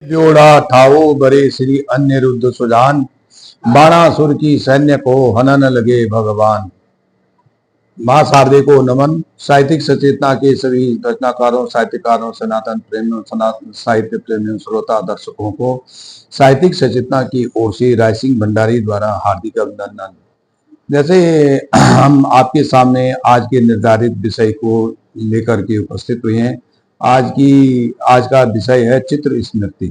जोड़ा ठाओ बरे श्री अनिरुद्ध सुजान, बाणासुर की सैन्य को हनन लगे भगवान। मां शारदे को नमन। साहित्यिक सचेतना के सभी रचनाकारों, साहित्यकारों, सनातन प्रेमियों, सनातन साहित्य प्रेमियों, श्रोता दर्शकों को साहित्यिक सचेतना की ओर से राय सिंह भंडारी द्वारा हार्दिक अभिनंदन। जैसे हम आपके सामने आज के निर्धारित विषय को लेकर के उपस्थित हुए हैं। आज का विषय है चित्र स्मृति।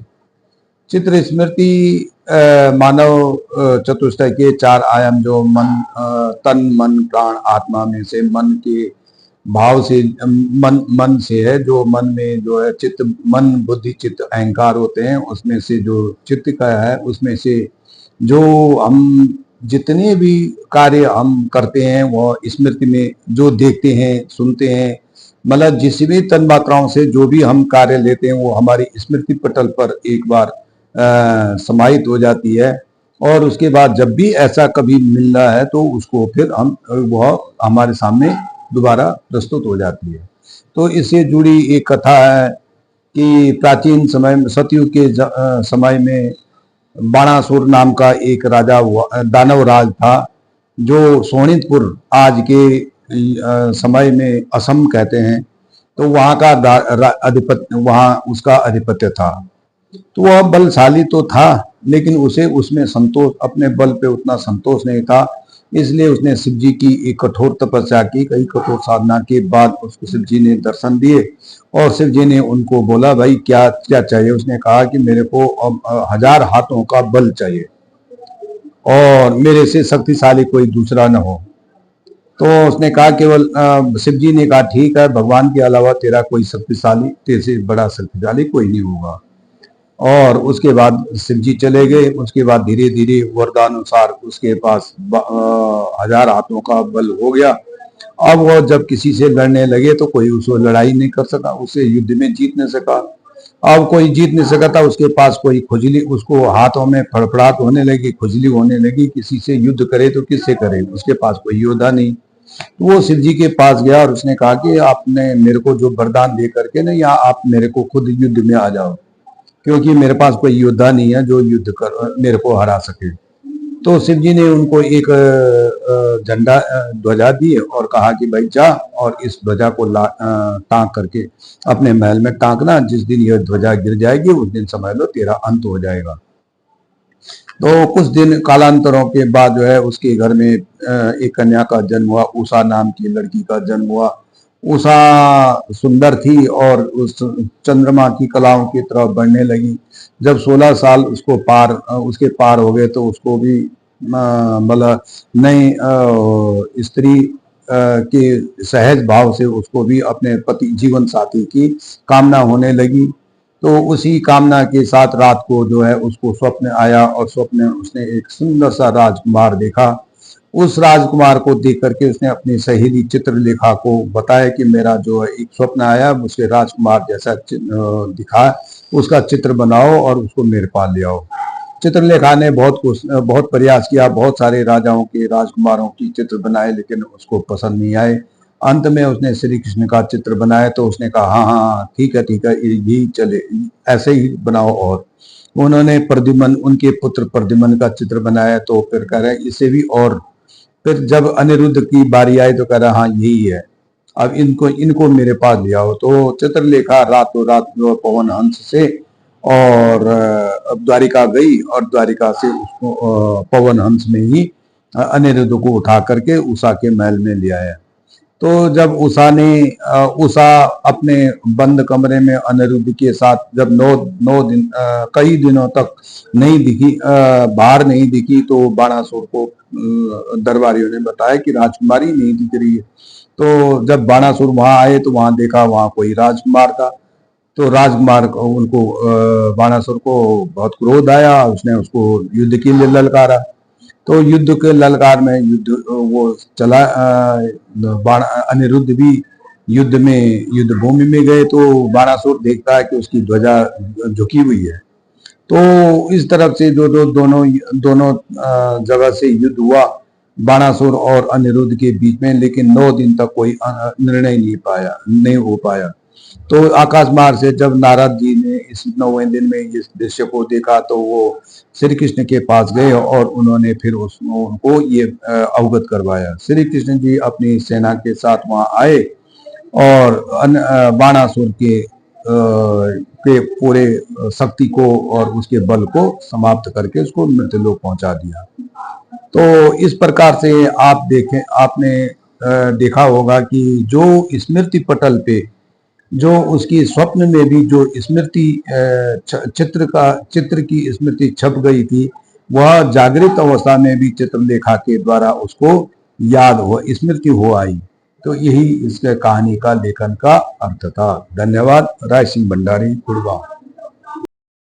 चित्र स्मृति मानव चतुष्टय के चार आयाम जो तन मन प्राण आत्मा में से मन के भाव से मन से है, जो मन में जो है चित्त, मन बुद्धि चित्त अहंकार होते हैं, उसमें से जो चित्त का है, उसमें से जो हम जितने भी कार्य हम करते हैं वह स्मृति में जो देखते हैं सुनते हैं, मतलब जिस भी तन मात्राओं से जो भी हम कार्य लेते हैं वो हमारी स्मृति पटल पर एक बार समाहित हो जाती है। और उसके बाद जब भी ऐसा कभी मिल रहा है तो उसको फिर हम वह हमारे सामने दोबारा प्रस्तुत हो जाती है। तो इससे जुड़ी एक कथा है कि प्राचीन समय में, सतयुग के समय में बाणासुर नाम का एक राजा दानव राज था, जो सोनितपुर आज के समय में असम कहते हैं, तो वहाँ का अधिपत्य, वहाँ उसका अधिपत्य था। तो वह बलशाली तो था, लेकिन उसे उसमें संतोष, अपने बल पे उतना संतोष नहीं था। इसलिए उसने शिव जी की एक कठोर तपस्या की। कई कठोर साधना के बाद उसको शिव जी ने दर्शन दिए और शिव जी ने उनको बोला, भाई क्या क्या चाहिए। उसने कहा कि मेरे को 1000 हाथों का बल चाहिए और मेरे से शक्तिशाली कोई दूसरा न हो। तो उसने कहा, केवल शिव जी ने कहा, ठीक है, भगवान के अलावा तेरा कोई शक्तिशाली, तेरे से बड़ा शक्तिशाली कोई नहीं होगा। और उसके बाद शिव जी चले गए। उसके बाद धीरे धीरे वरदानुसार उसके पास 1000 हाथों का बल हो गया। अब वो जब किसी से लड़ने लगे तो कोई उसको लड़ाई नहीं कर सका, उसे युद्ध में जीत नहीं सका। अब कोई जीत नहीं सका था, उसके पास कोई खुजली, उसको हाथों में फड़फड़ाहट होने लगी, खुजली होने लगी। किसी से युद्ध करे तो किससे करे, उसके पास कोई योद्धा नहीं। तो वो शिव जी के पास गया और उसने कहा कि आपने मेरे को जो वरदान दे करके ना, या आप मेरे को खुद युद्ध में आ जाओ, क्योंकि मेरे पास कोई योद्धा नहीं है जो युद्ध कर मेरे को हरा सके। तो शिव जी ने उनको एक झंडा, ध्वजा दी और कहा कि भाई जा और इस ध्वजा को टांग करके अपने महल में टांगना। जिस दिन यह ध्वजा गिर जाएगी उस दिन समझ लो तेरा अंत हो जाएगा। तो कुछ दिन कालांतरों के बाद जो है उसके घर में एक कन्या का जन्म हुआ। उषा नाम की लड़की का जन्म हुआ। उषा सुंदर थी और उस चंद्रमा की कलाओं की तरफ बढ़ने लगी। जब 16 साल उसके पार हो गए तो उसको भी मतलब नई स्त्री के सहज भाव से उसको भी अपने पति जीवन साथी की कामना होने लगी। तो उसी कामना के साथ रात को जो है उसको स्वप्न आया और स्वप्न में उसने एक सुंदर सा राजकुमार देखा। उस राजकुमार को देख करके उसने अपनी सहेली चित्रलेखा को बताया कि मेरा जो है एक स्वप्न आया, उसके राजकुमार जैसा दिखा, उसका चित्र बनाओ और उसको मेरे पास ले आओ। चित्रलेखा ने बहुत प्रयास किया, बहुत सारे राजाओं के राजकुमारों की चित्र बनाए, लेकिन उसको पसंद नहीं आए। अंत में उसने श्री कृष्ण का चित्र बनाया तो उसने कहा, हाँ हाँ ठीक है यही चले, ऐसे ही बनाओ। और उन्होंने प्रद्युम्न, उनके पुत्र प्रद्युम्न का चित्र बनाया। तो फिर कह रहे इसे भी, और फिर जब अनिरुद्ध की बारी आई तो कह रहा हाँ यही है, अब इनको मेरे पास ले आओ। तो चित्रलेखा रातों रात पवन हंस से और द्वारिका गई और द्वारिका से उसको पवन हंस में ही अनिरुद्ध को उठा करके उषा के महल में ले आया। तो जब उषा अपने बंद कमरे में अनिरुद्ध के साथ जब 9 दिन कई दिनों तक नहीं दिखी, बाहर नहीं दिखी, तो बाणासुर को दरबारियों ने बताया कि राजकुमारी नहीं दिख रही है। तो जब बाणासुर वहां आए तो वहां देखा वहां कोई राजकुमार था। तो राजकुमार उनको बाणासुर को बहुत क्रोध आया, उसने उसको युद्ध के लिए ललकारा। तो युद्ध के ललकार में वो चला, अनिरुद्ध भी युद्ध भूमि में गए। तो बाणासुर देखता है कि उसकी ध्वजा झुकी हुई है। तो इस तरफ से दोनों जगह से युद्ध हुआ बाणासुर और अनिरुद्ध के बीच में, लेकिन 9 दिन तक कोई निर्णय नहीं हो पाया। तो आकाश मार्ग से जब नारद जी ने इस 9वें दिन में इस दृश्य को देखा तो वो श्री कृष्ण के पास गए और उन्होंने फिर उनको ये अवगत करवाया। श्री कृष्ण जी अपनी सेना के साथ वहां आए और बाणासुर के पूरे शक्ति को और उसके बल को समाप्त करके उसको मृत्युलोक पहुंचा दिया। तो इस प्रकार से आप देखें, आपने देखा होगा कि जो स्मृति पटल पे जो उसकी स्वप्न में भी जो स्मृति चित्र की स्मृति छप गई थी, वह जागृत अवस्था में भी चित्रलेखा के द्वारा उसको याद हो, स्मृति हो आई। तो यही इसके कहानी का लेखन का अर्थ था। धन्यवाद। राय सिंह भंडारी, गुड़गांव।